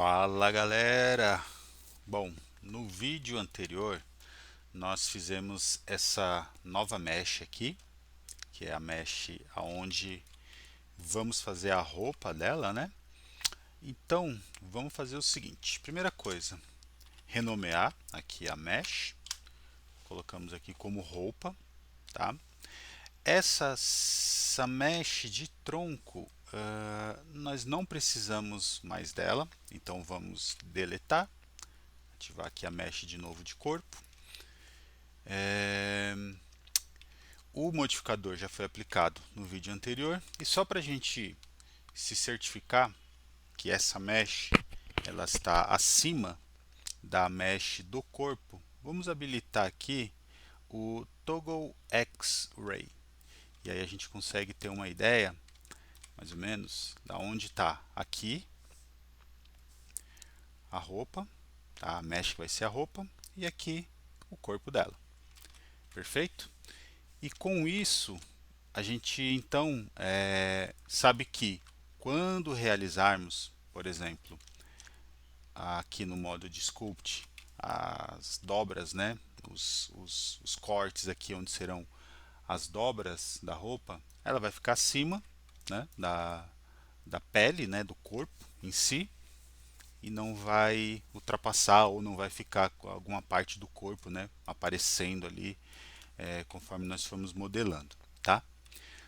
Fala galera! Bom, no vídeo anterior nós fizemos essa nova mesh aqui, que é a mesh aonde vamos fazer a roupa dela, né? Então vamos fazer o seguinte: primeira coisa, renomear aqui a mesh, colocamos aqui como roupa, tá? Essa mesh de tronco, nós não precisamos mais dela, então vamos deletar. Ativar aqui a mesh de novo de corpo. O modificador já foi aplicado no vídeo anterior. E só para a gente se certificar que essa mesh ela está acima da mesh do corpo, vamos habilitar aqui o Toggle X-Ray. E aí a gente consegue ter uma ideia, mais ou menos, da onde está aqui a roupa, tá? A mesh vai ser a roupa, e aqui o corpo dela. Perfeito? E com isso, a gente então sabe que quando realizarmos, por exemplo, aqui no modo de Sculpt, as dobras, né, os cortes aqui onde serão as dobras da roupa, ela vai ficar acima, né, da pele, né, do corpo em si, e não vai ultrapassar ou não vai ficar com alguma parte do corpo, né, aparecendo ali conforme nós formos modelando, tá?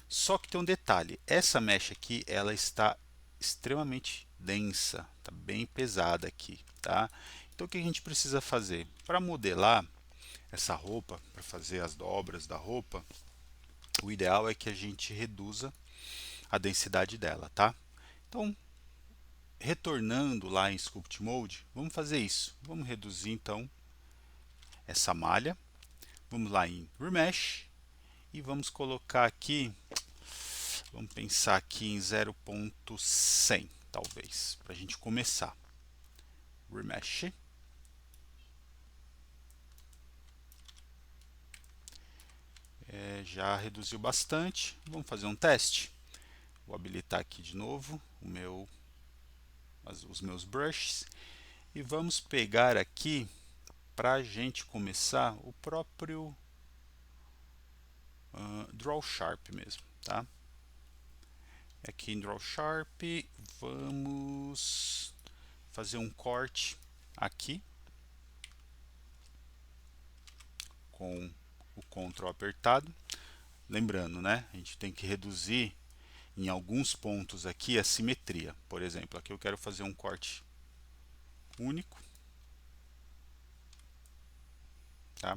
Só que tem um detalhe, essa mesh aqui ela está extremamente densa, tá bem pesada aqui, tá? Então o que a gente precisa fazer? Para modelar essa roupa, para fazer as dobras da roupa, o ideal é que a gente reduza a densidade dela, tá? Então, retornando lá em Sculpt Mode, vamos fazer isso. Vamos reduzir então essa malha. Vamos lá em Remesh e vamos colocar aqui, vamos pensar aqui em 0.100 talvez, para a gente começar. Remesh. Já reduziu bastante. Vamos fazer um teste. Vou habilitar aqui de novo os meus brushes e vamos pegar aqui para a gente começar o próprio Draw Sharp mesmo, tá? Aqui em Draw Sharp vamos fazer um corte aqui com o Ctrl apertado. Lembrando, né? A gente tem que reduzir em alguns pontos aqui a simetria. Por exemplo, aqui eu quero fazer um corte único, tá?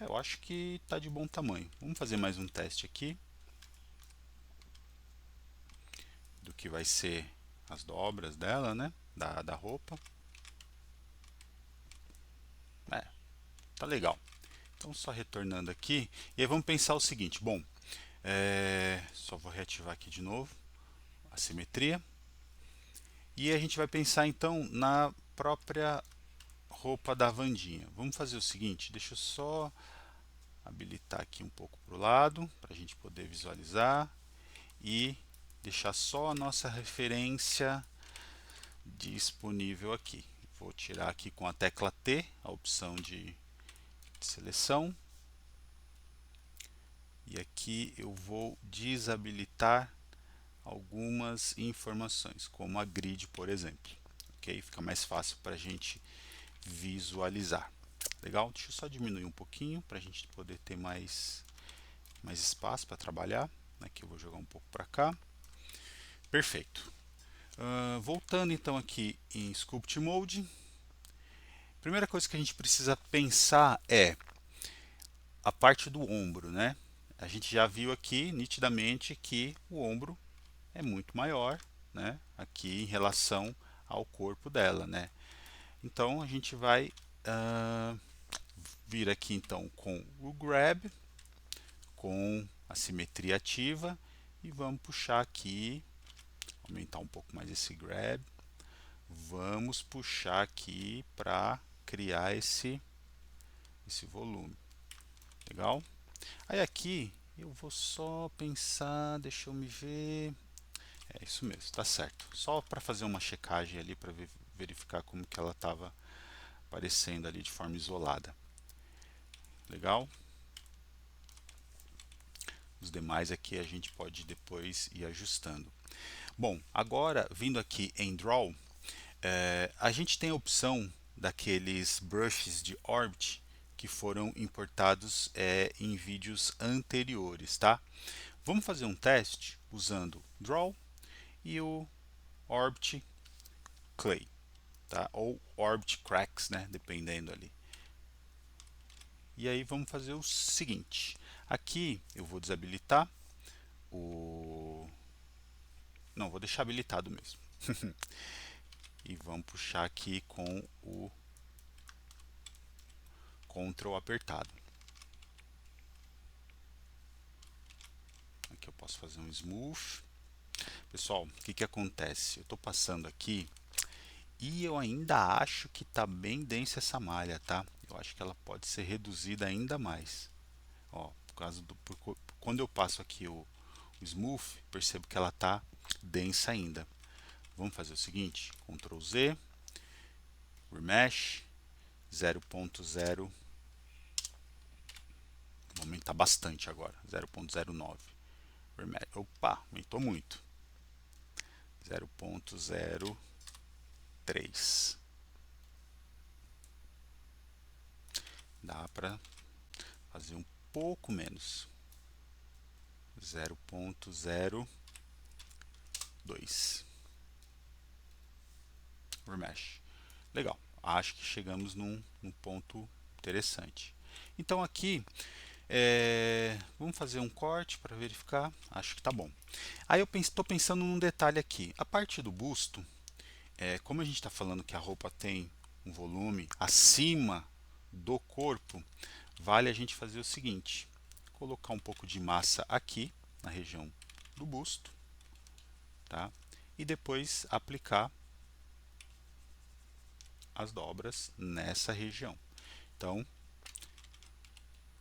Eu acho que está de bom tamanho. Vamos fazer mais um teste aqui do que vai ser as dobras dela, né? Da roupa. Tá legal. Então só retornando aqui, e aí vamos pensar o seguinte, bom, só vou reativar aqui de novo a simetria, e a gente vai pensar então na própria roupa da Wandinha. Vamos fazer o seguinte, deixa eu só habilitar aqui um pouco para o lado, para a gente poder visualizar, e deixar só a nossa referência disponível aqui. Vou tirar aqui com a tecla T, a opção de seleção, e aqui eu vou desabilitar algumas informações, como a grid, por exemplo. Ok? Fica mais fácil para a gente visualizar. Legal? Deixa eu só diminuir um pouquinho para a gente poder ter mais espaço para trabalhar. Aqui eu vou jogar um pouco para cá. Perfeito. Voltando então aqui em Sculpt Mode, primeira coisa que a gente precisa pensar é a parte do ombro, né? A gente já viu aqui nitidamente que o ombro é muito maior, né? Aqui em relação ao corpo dela, né? Então a gente vai vir aqui então com o grab, com a simetria ativa e vamos puxar aqui, aumentar um pouco mais esse grab, vamos puxar aqui para criar esse volume. Legal? Aí aqui eu vou só pensar, deixa eu me ver. É isso mesmo, tá certo. Só para fazer uma checagem ali para verificar como que ela estava aparecendo ali de forma isolada. Legal? Os demais aqui a gente pode depois ir ajustando. Bom, agora vindo aqui em Draw, a gente tem a opção daqueles brushes de Orbit que foram importados em vídeos anteriores, tá? Vamos fazer um teste usando Draw e o Orbit Clay, tá? Ou Orbit Cracks, né? Dependendo ali. E aí vamos fazer o seguinte. Aqui eu vou desabilitar o... Não, vou deixar habilitado mesmo. E vamos puxar aqui com o Ctrl apertado. Aqui eu posso fazer um smooth. Pessoal, o que acontece? Eu estou passando aqui e eu ainda acho que está bem densa essa malha, tá? Eu acho que ela pode ser reduzida ainda mais. Ó, quando eu passo aqui o smooth, percebo que ela está densa ainda. Vamos fazer o seguinte, Ctrl Z, Remesh, 0.0, vou aumentar bastante agora, 0.09. Opa, aumentou muito. 0.03. Dá para fazer um pouco menos. 0.02. Remesh. Legal. Acho que chegamos num ponto interessante. Então aqui vamos fazer um corte para verificar. Acho que tá bom. Aí eu estou pensando num detalhe aqui. A parte do busto, como a gente está falando que a roupa tem um volume acima do corpo, vale a gente fazer o seguinte: colocar um pouco de massa aqui na região do busto, tá? E depois aplicar as dobras nessa região. Então,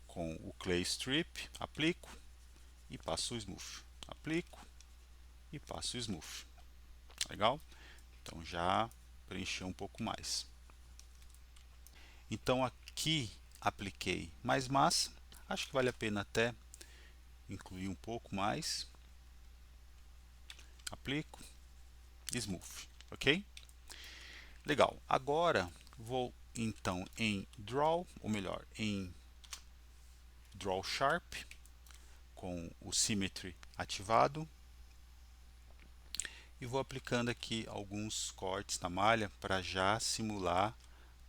com o Clay Strip, aplico e passo o smooth. Aplico e passo o smooth. Legal? Então já preenchi um pouco mais. Então aqui apliquei mais massa. Acho que vale a pena até incluir um pouco mais. Aplico, smooth, ok? Legal. Agora vou então em Draw, ou melhor, em Draw Sharp, com o Symmetry ativado. E vou aplicando aqui alguns cortes na malha para já simular,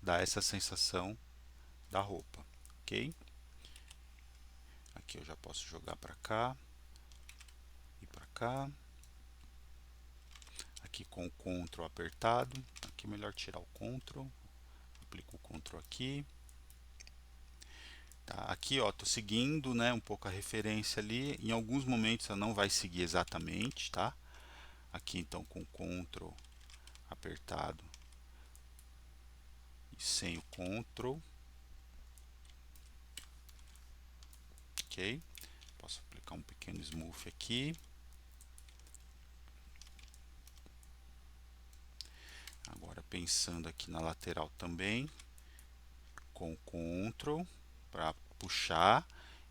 dar essa sensação da roupa, ok? Aqui eu já posso jogar para cá e para cá. Aqui com o Ctrl apertado. Aqui é melhor tirar o Ctrl. Aplico o Ctrl aqui. Tá, aqui ó, tô seguindo, né, um pouco a referência ali. Em alguns momentos ela não vai seguir exatamente, tá? Aqui então com o Ctrl apertado e sem o Ctrl. Ok? Posso aplicar um pequeno smooth aqui. Agora pensando aqui na lateral também, com o Ctrl para puxar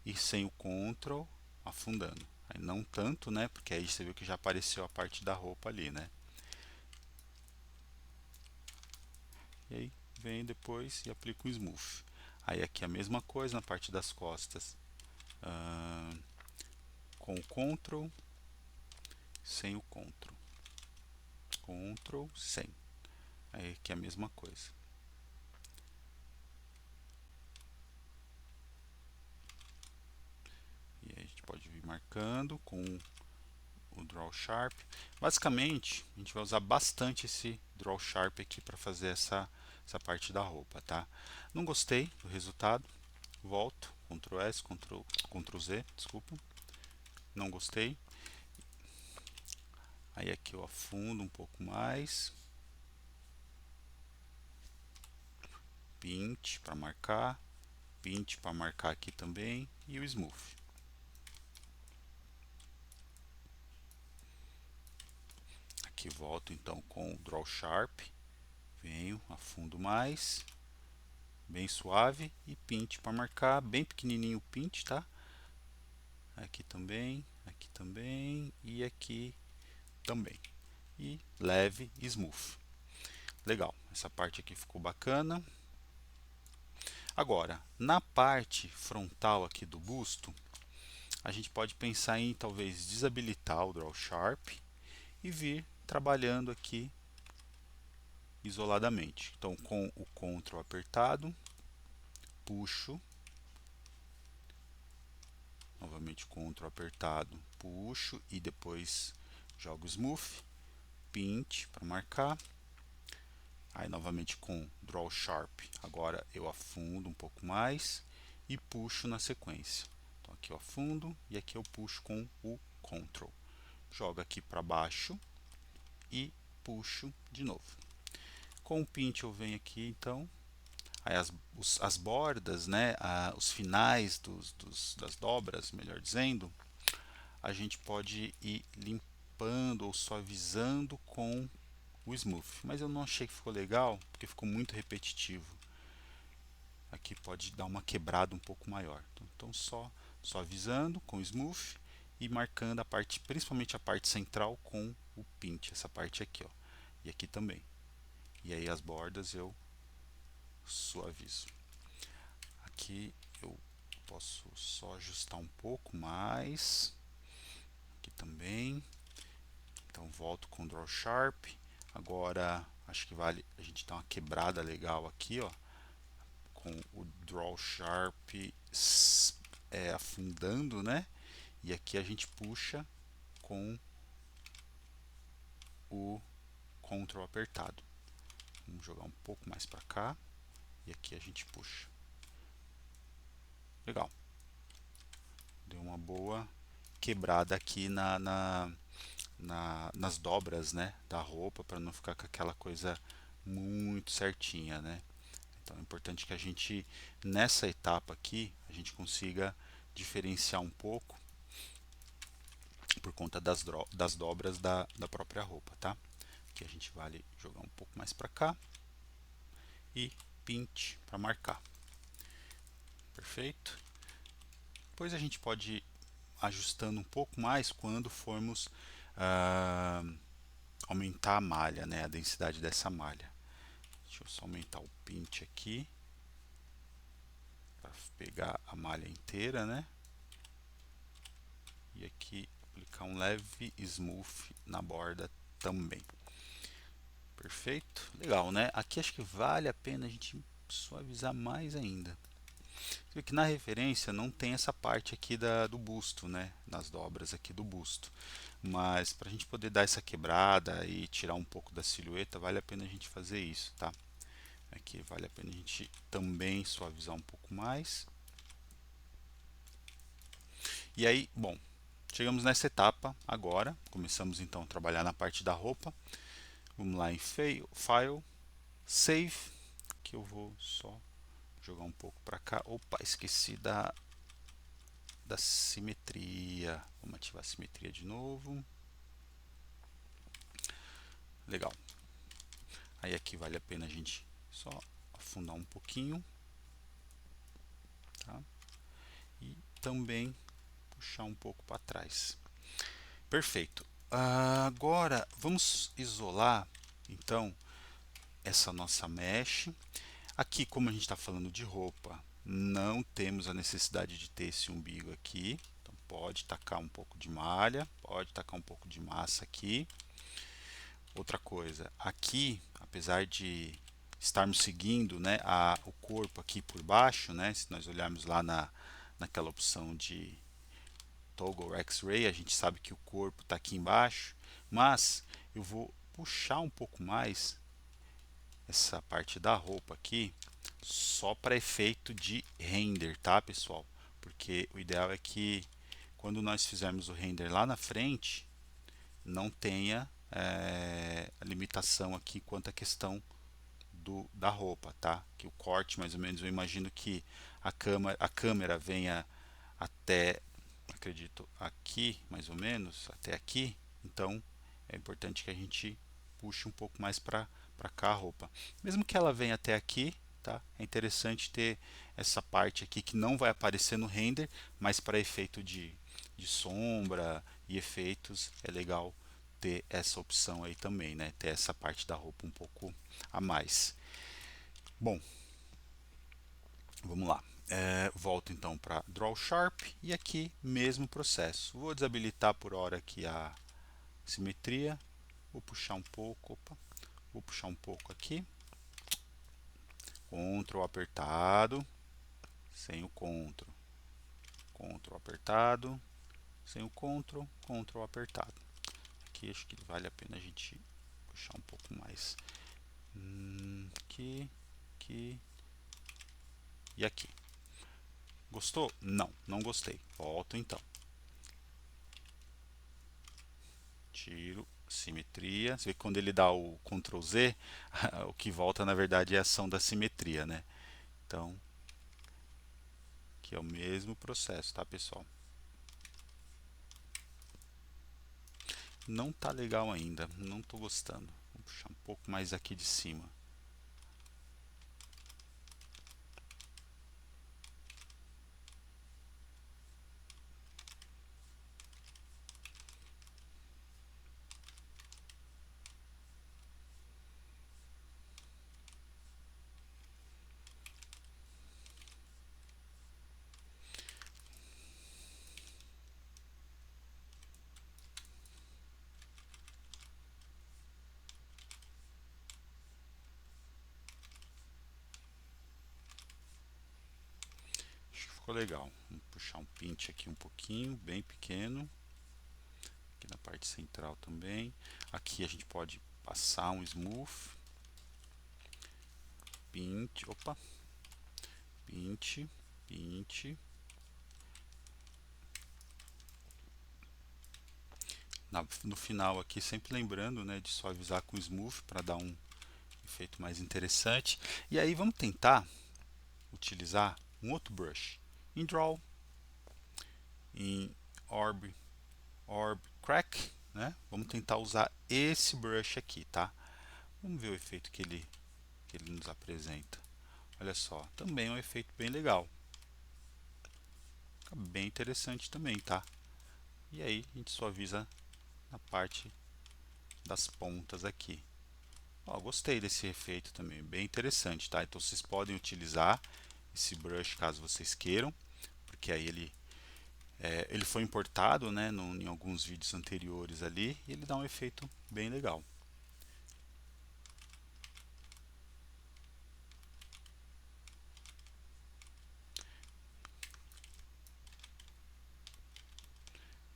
e sem o Ctrl afundando. Aí não tanto, né? Porque aí você viu que já apareceu a parte da roupa ali, né? E aí vem depois e aplico um smooth. Aí aqui a mesma coisa na parte das costas, com o Ctrl, sem o Ctrl, Ctrl, sem. Aí aqui a mesma coisa. E aí a gente pode vir marcando com o Draw Sharp. Basicamente, a gente vai usar bastante esse Draw Sharp aqui para fazer essa parte da roupa, tá? Não gostei do resultado, volto, Ctrl S, Ctrl Z, desculpa. Não gostei. Aí aqui eu afundo um pouco mais. Pint para marcar. Pint para marcar aqui também. E o Smooth. Aqui volto então com o Draw Sharp. afundo mais, bem suave, e pinte para marcar, bem pequenininho o pinte, tá? Aqui também e aqui também. E leve e smooth. Legal, essa parte aqui ficou bacana. Agora, na parte frontal aqui do busto, a gente pode pensar em talvez desabilitar o Draw Sharp e vir trabalhando aqui isoladamente. Então, com o Ctrl apertado, puxo, novamente Ctrl apertado, puxo e depois jogo Smooth, Pint para marcar. Aí novamente com Draw Sharp, agora eu afundo um pouco mais e puxo na sequência. Então aqui eu afundo e aqui eu puxo com o Ctrl. Jogo aqui para baixo e puxo de novo. Com o Pint eu venho aqui então, aí as bordas, né, os finais das dobras, melhor dizendo, a gente pode ir limpando ou suavizando com o Smooth, mas eu não achei que ficou legal porque ficou muito repetitivo. Aqui pode dar uma quebrada um pouco maior. Então só suavizando com o Smooth e marcando a parte, principalmente a parte central com o Pint, essa parte aqui, ó, e aqui também. E aí as bordas eu suavizo. Aqui eu posso só ajustar um pouco mais. Aqui também. Então volto com o Draw Sharp. Agora acho que vale a gente dar uma quebrada legal aqui, ó, com o Draw Sharp afundando, né? E aqui a gente puxa com o Ctrl apertado. Vamos jogar um pouco mais para cá e aqui a gente puxa. Legal. Deu uma boa quebrada aqui nas dobras, né, da roupa, para não ficar com aquela coisa muito certinha, né? Então é importante que a gente, nessa etapa aqui, a gente consiga diferenciar um pouco por conta das dobras da própria roupa, tá? Aqui a gente vai jogar um pouco mais para cá e pinte para marcar. Perfeito? Depois a gente pode ir ajustando um pouco mais quando formos aumentar a malha, né? A densidade dessa malha. Deixa eu só aumentar o pinte aqui para pegar a malha inteira, né? E aqui aplicar um leve smooth na borda também. Perfeito? Legal, né? Aqui acho que vale a pena a gente suavizar mais ainda. Você vê que na referência não tem essa parte aqui do busto, né? Nas dobras aqui do busto. Mas para a gente poder dar essa quebrada e tirar um pouco da silhueta, vale a pena a gente fazer isso, tá? Aqui vale a pena a gente também suavizar um pouco mais. E aí, bom, chegamos nessa etapa agora. Começamos então a trabalhar na parte da roupa. Vamos lá em File, Save, que eu vou só jogar um pouco para cá. Opa, esqueci da simetria. Vamos ativar a simetria de novo. Legal. Aí aqui vale a pena a gente só afundar um pouquinho, tá? E também puxar um pouco para trás. Perfeito. Agora vamos isolar então essa nossa mesh. Aqui, como a gente está falando de roupa, não temos a necessidade de ter esse umbigo aqui. Então pode tacar um pouco de malha, pode tacar um pouco de massa aqui. Outra coisa, aqui, apesar de estarmos seguindo, né, o corpo aqui por baixo, né, se nós olharmos lá naquela opção de Toggle X-Ray, a gente sabe que o corpo está aqui embaixo, mas eu vou puxar um pouco mais essa parte da roupa aqui, só para efeito de render, tá, pessoal? Porque o ideal é que quando nós fizermos o render lá na frente, não tenha a limitação aqui quanto à questão da roupa, tá? Que o corte, mais ou menos, eu imagino que a câmera venha até, acredito, aqui, mais ou menos, até aqui. Então, é importante que a gente puxe um pouco mais para para cá a roupa. Mesmo que ela venha até aqui, tá? É interessante ter essa parte aqui que não vai aparecer no render, mas para efeito de sombra e efeitos é legal ter essa opção aí também, né? Ter essa parte da roupa um pouco a mais. Bom, vamos lá. Volto então para Draw Sharp e aqui mesmo processo. Vou desabilitar por hora aqui a simetria. Vou puxar um pouco, opa, vou puxar um pouco aqui. Ctrl apertado, sem o Ctrl. Ctrl apertado, sem o Ctrl, Ctrl apertado. Aqui acho que vale a pena a gente puxar um pouco mais. Aqui, aqui e aqui. Gostou? Não, não gostei. Volto então. Tiro, simetria. Você vê que quando ele dá o Ctrl Z, o que volta na verdade é a ação da simetria, né? Então, aqui é o mesmo processo, tá, pessoal? Não tá legal ainda, não tô gostando. Vou puxar um pouco mais aqui de cima. Acho que ficou legal. Vamos puxar um pint aqui um pouquinho, bem pequeno. Aqui na parte central também. Aqui a gente pode passar um smooth. Pint, opa. Pint, pint. No final aqui, sempre lembrando, né, de suavizar com smooth para dar um efeito mais interessante. E aí vamos tentar utilizar um outro brush. Em Draw, em Orb Crack, né? Vamos tentar usar esse brush aqui, tá? Vamos ver o efeito que ele nos apresenta. Olha só, também é um efeito bem legal. Fica bem interessante também, tá? E aí a gente suaviza na parte das pontas aqui. Ó, gostei desse efeito também, bem interessante, tá? Então vocês podem utilizar esse brush caso vocês queiram, porque aí ele foi importado, né, em alguns vídeos anteriores ali, e ele dá um efeito bem legal.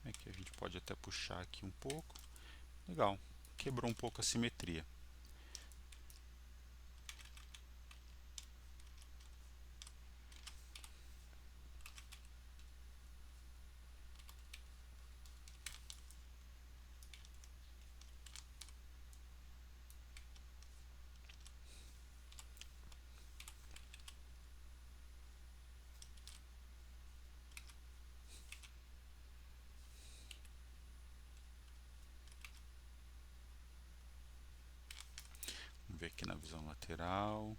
Aqui a gente pode até puxar aqui um pouco. Legal, quebrou um pouco a simetria. Vamos ver aqui na visão lateral,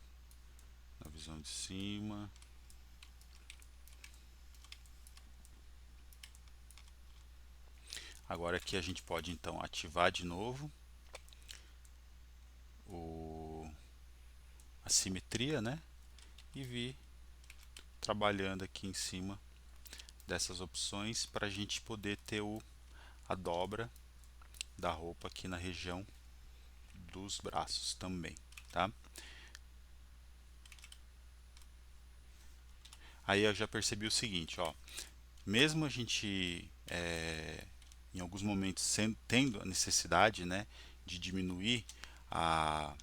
na visão de cima. Agora aqui a gente pode então ativar de novo a simetria, né? E vir trabalhando aqui em cima dessas opções para a gente poder ter a dobra da roupa aqui na região dos braços também, tá? Aí eu já percebi o seguinte, ó, mesmo a gente em alguns momentos tendo a necessidade, né, de diminuir a,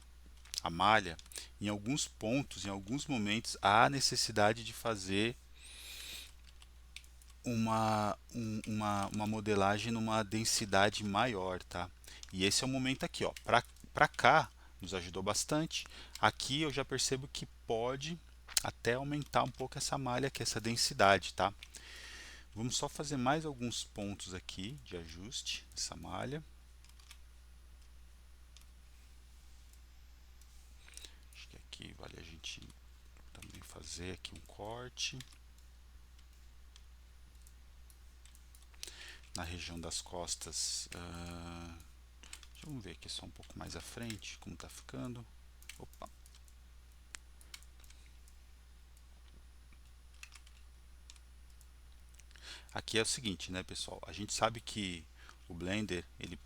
a malha, em alguns pontos, em alguns momentos há necessidade de fazer uma modelagem numa densidade maior, tá? E esse é o momento aqui, ó, para cá nos ajudou bastante. Aqui eu já percebo que pode até aumentar um pouco essa malha aqui, essa densidade, tá? Vamos só fazer mais alguns pontos aqui de ajuste dessa malha. fazer aqui um corte na região das costas. Vamos ver aqui só um pouco mais à frente como está ficando. Opa. Aqui é o seguinte, né, pessoal? A gente sabe que o Blender ele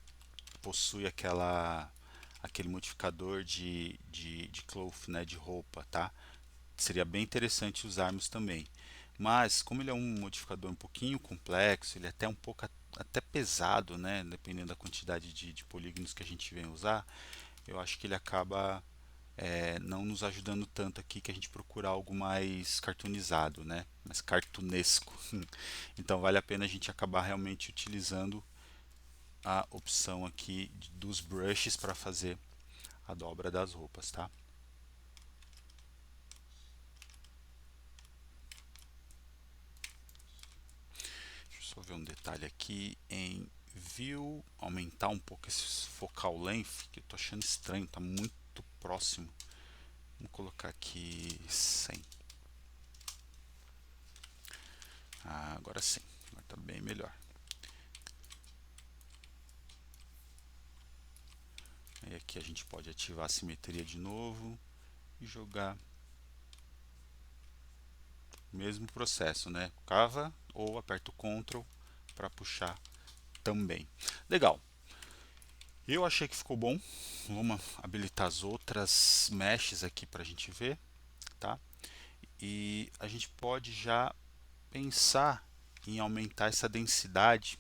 possui aquele modificador de cloth, né, de roupa, tá? Seria bem interessante usarmos também. Mas como ele é um modificador um pouquinho complexo, ele é até um pouco até pesado, né, dependendo da quantidade de polígonos que a gente vem usar, eu acho que ele acaba não nos ajudando tanto aqui, que a gente procura algo mais cartoonizado, né, mais cartunesco. Então vale a pena a gente acabar realmente utilizando a opção aqui dos brushes para fazer a dobra das roupas, tá? Deixa eu só ver um detalhe aqui em View, aumentar um pouco esse focal length, que eu tô achando estranho, tá muito próximo. Vamos colocar aqui 100. Agora sim, agora tá bem melhor. Aí aqui a gente pode ativar a simetria de novo e jogar o mesmo processo, né? Cava ou aperta o Ctrl para puxar também. Legal. Eu achei que ficou bom. Vamos habilitar as outras meshes aqui para a gente ver, tá? E a gente pode já pensar em aumentar essa densidade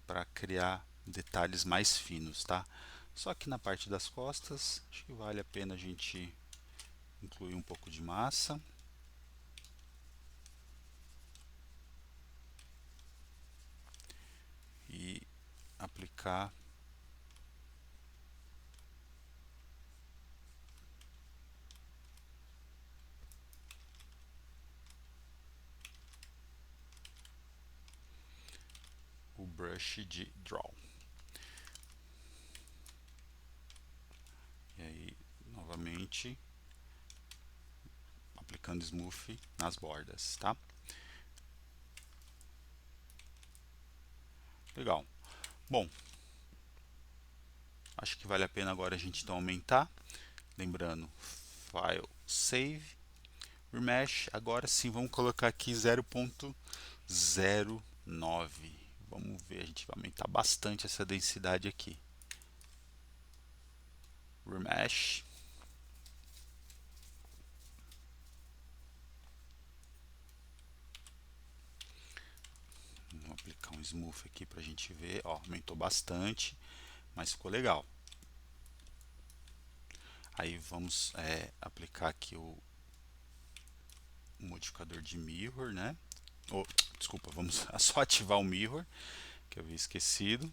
para criar detalhes mais finos, tá? Só que na parte das costas, acho que vale a pena a gente incluir um pouco de massa. E aplicar o brush de Draw. E aí, novamente, aplicando Smooth nas bordas, tá? Legal. Bom, acho que vale a pena agora a gente então aumentar. Lembrando, File, Save, Remesh. Agora sim, vamos colocar aqui 0.09. Vamos ver, a gente vai aumentar bastante essa densidade aqui. Remesh. Vamos aplicar um Smooth aqui para a gente ver. Ó, aumentou bastante, mas ficou legal. Aí vamos aplicar aqui o modificador de Mirror, né? Desculpa, vamos só ativar o Mirror, que eu havia esquecido.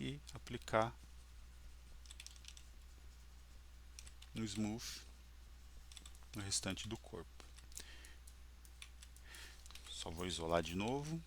E aplicar um Smooth no restante do corpo. Só vou isolar de novo.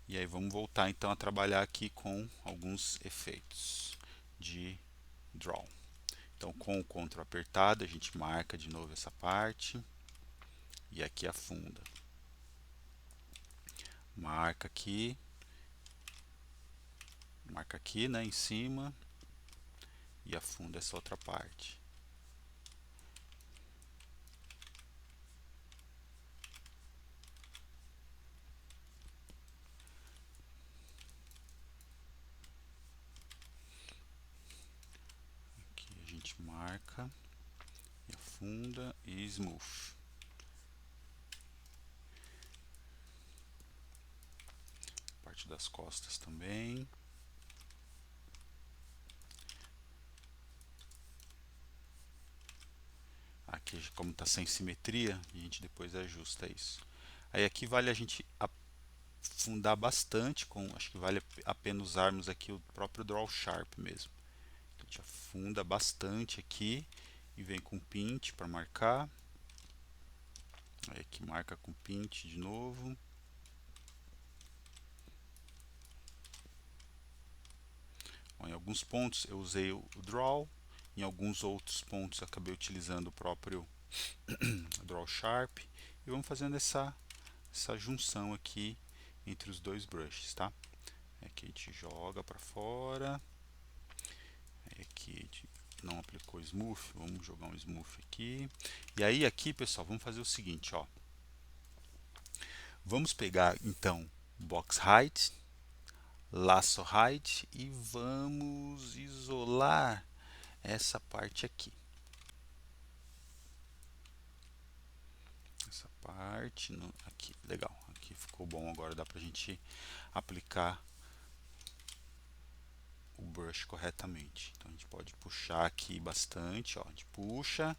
E aí vamos voltar então a trabalhar aqui com alguns efeitos de Draw. Então com o Ctrl apertado a gente marca de novo essa parte e aqui afunda. Marca aqui, né, em cima e afunda essa outra parte. Aqui a gente marca e afunda e Smooth. Parte das costas também. Aqui, como está sem simetria, a gente depois ajusta isso. Aí aqui vale a gente afundar bastante, acho que vale a pena usarmos aqui o próprio Draw Sharp mesmo. A gente afunda bastante aqui e vem com pinte para marcar. Aí aqui marca com pinte de novo. Bom, em alguns pontos eu usei o draw, em alguns outros pontos eu acabei utilizando o próprio draw sharp, e vamos fazendo essa junção aqui entre os dois brushes, tá? Aqui a gente joga para fora. Aqui a gente não aplicou smooth, vamos jogar um smooth aqui. E aí aqui, pessoal, vamos fazer o seguinte, ó. Vamos pegar então box height, lasso height e vamos isolar essa parte aqui. Essa parte aqui, legal. Aqui ficou bom, agora dá pra gente aplicar o brush corretamente. Então a gente pode puxar aqui bastante, ó. A gente puxa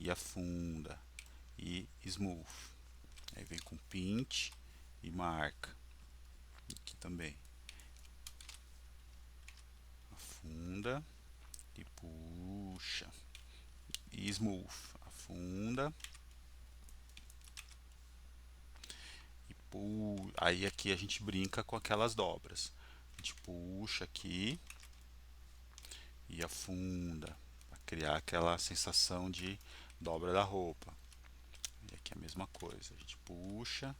e afunda e smooth. Aí vem com pinch e marca. Aqui também. Afunda e puxa e smooth. Afunda e puxa. Aí aqui a gente brinca com aquelas dobras. A gente puxa aqui e afunda para criar aquela sensação de dobra da roupa. E aqui a mesma coisa, a gente puxa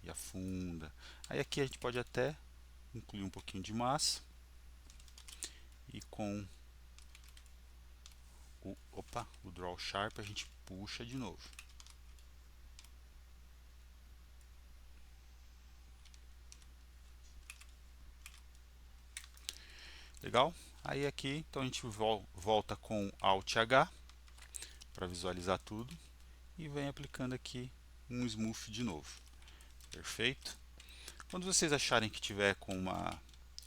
e afunda. Aí aqui a gente pode até incluir um pouquinho de massa e com o draw sharp a gente puxa de novo. Legal? Aí aqui então a gente volta com Alt H para visualizar tudo e vem aplicando aqui um smooth de novo. Perfeito? Quando vocês acharem que tiver com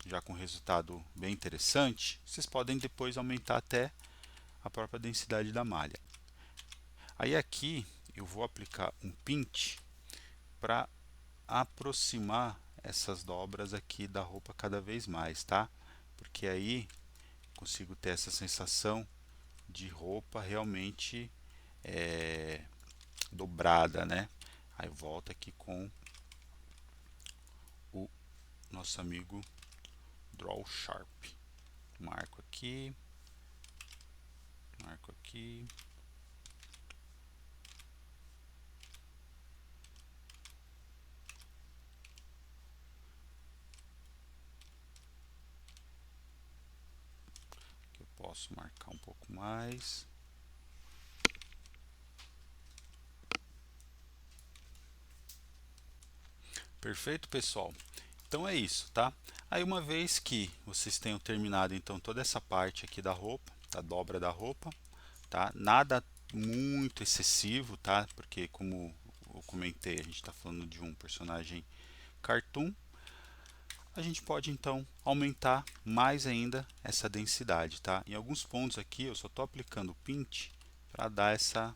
já com um resultado bem interessante, vocês podem depois aumentar até a própria densidade da malha. Aí aqui eu vou aplicar um pinch para aproximar essas dobras aqui da roupa cada vez mais, tá? Porque aí consigo ter essa sensação de roupa realmente dobrada, né? Aí volta aqui com o nosso amigo Draw Sharp. Marco aqui, marco aqui. Aqui eu posso marcar um pouco mais. Perfeito, pessoal? Então é isso, tá? Aí uma vez que vocês tenham terminado então toda essa parte aqui da roupa, da dobra da roupa, tá? Nada muito excessivo, tá? Porque como eu comentei, a gente está falando de um personagem cartoon. A gente pode então aumentar mais ainda essa densidade, tá? Em alguns pontos aqui eu só estou aplicando o pinch para dar essa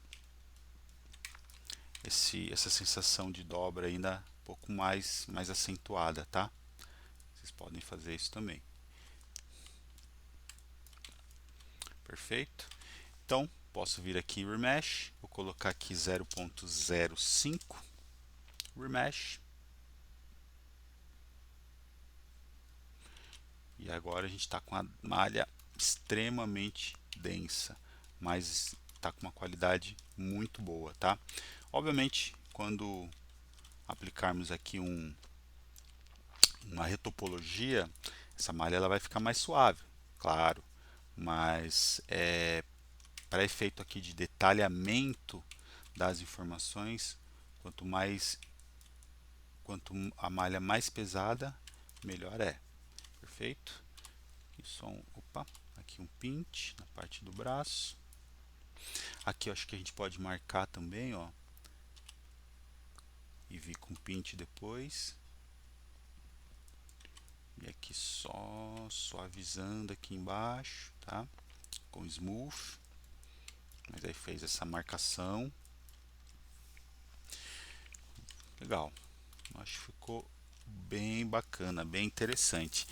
sensação de dobra ainda um pouco mais acentuada, tá? Vocês podem fazer isso também. Perfeito? Então, posso vir aqui em Remesh, vou colocar aqui 0.05 Remesh. E agora a gente está com a malha extremamente densa, mas está com uma qualidade muito boa, tá? Obviamente, quando aplicarmos aqui uma retopologia, essa malha ela vai ficar mais suave, claro, mas para efeito aqui de detalhamento das informações, quanto a malha mais pesada, melhor é. Perfeito? Aqui só aqui um pinch na parte do braço. Aqui eu acho que a gente pode marcar também, ó, e vir com pinch depois. E aqui só suavizando aqui embaixo, tá? Com smooth. Mas aí fez essa marcação. Legal. Acho que ficou bem bacana, bem interessante.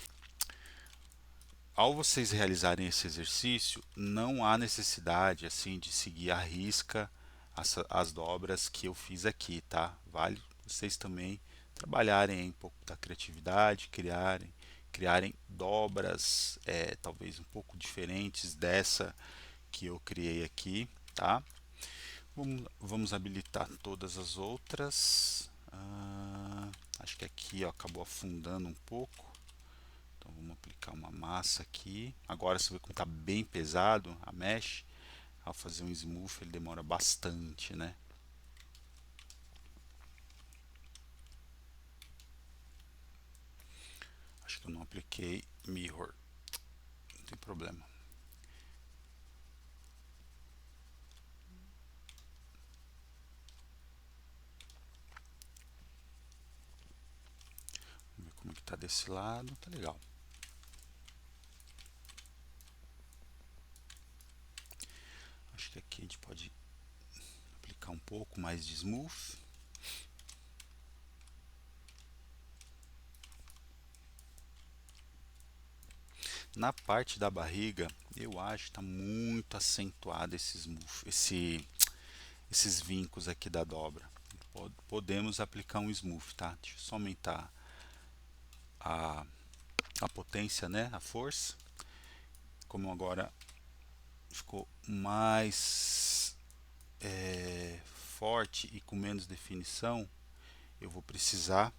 ao vocês realizarem esse exercício, não há necessidade assim de seguir à risca as dobras que eu fiz aqui, tá? Vale vocês também trabalharem aí um pouco da criatividade, criarem dobras, talvez um pouco diferentes dessa que eu criei aqui, tá? Vamos habilitar todas as outras. Acho que aqui ó, acabou afundando um pouco. Então vamos aplicar uma massa aqui. Agora você vê como está bem pesado a mesh. Ao fazer um smooth ele demora bastante, né? Acho que eu não apliquei mirror. Não tem problema. Vamos ver como é que tá desse lado. Tá legal. Acho que aqui a gente pode aplicar um pouco mais de smooth. Na parte da barriga, eu acho que está muito acentuado esses vincos aqui da dobra. Podemos aplicar um smooth, tá? Deixa eu só aumentar a, a potência, né? A força. Como agora ficou mais forte e com menos definição, eu vou precisar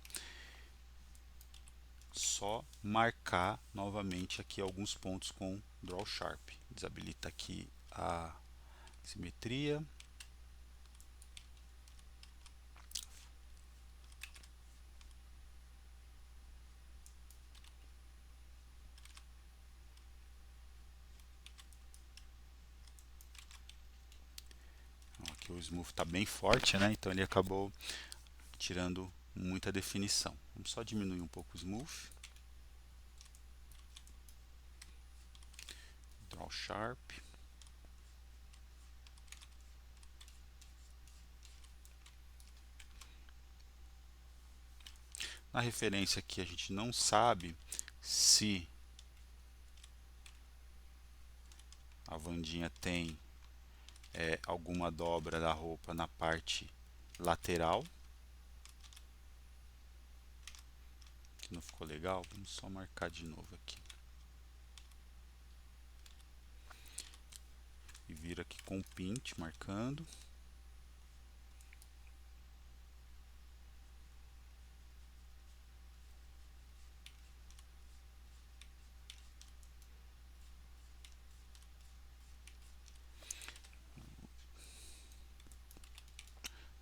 só marcar novamente aqui alguns pontos com Draw Sharp. Desabilita aqui a simetria. Aqui o smooth está bem forte, né? Então ele acabou tirando muita definição. Vamos só diminuir um pouco o smooth. Draw Sharp. Na referência aqui a gente não sabe se a Wandinha tem alguma dobra da roupa na parte lateral, que não ficou legal. Vamos só marcar de novo aqui. E vira aqui com o pint marcando.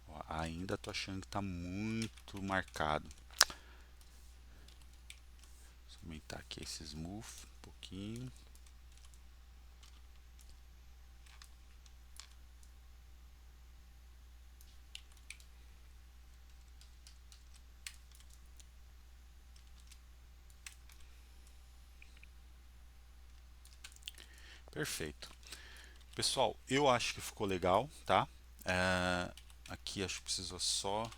Ó, ainda tô achando que está muito marcado. Vou aumentar aqui esse smooth um pouquinho. Perfeito. Pessoal, eu acho que ficou legal, tá? Aqui acho que precisou só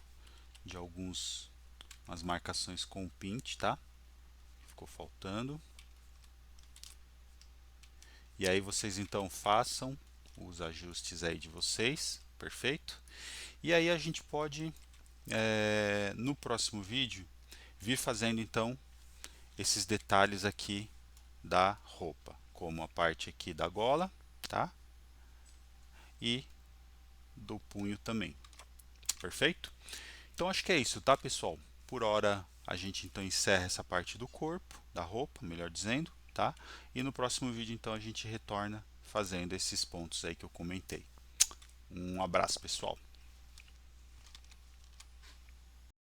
de umas marcações com o pint, tá? Ficou faltando. E aí vocês então façam os ajustes aí de vocês, perfeito? E aí a gente pode, no próximo vídeo, vir fazendo então esses detalhes aqui da roupa, como a parte aqui da gola, tá? E do punho também, perfeito? Então acho que é isso, tá, pessoal? Por hora a gente então encerra essa parte do corpo, da roupa, melhor dizendo, tá? E no próximo vídeo então a gente retorna fazendo esses pontos aí que eu comentei. Um abraço, pessoal.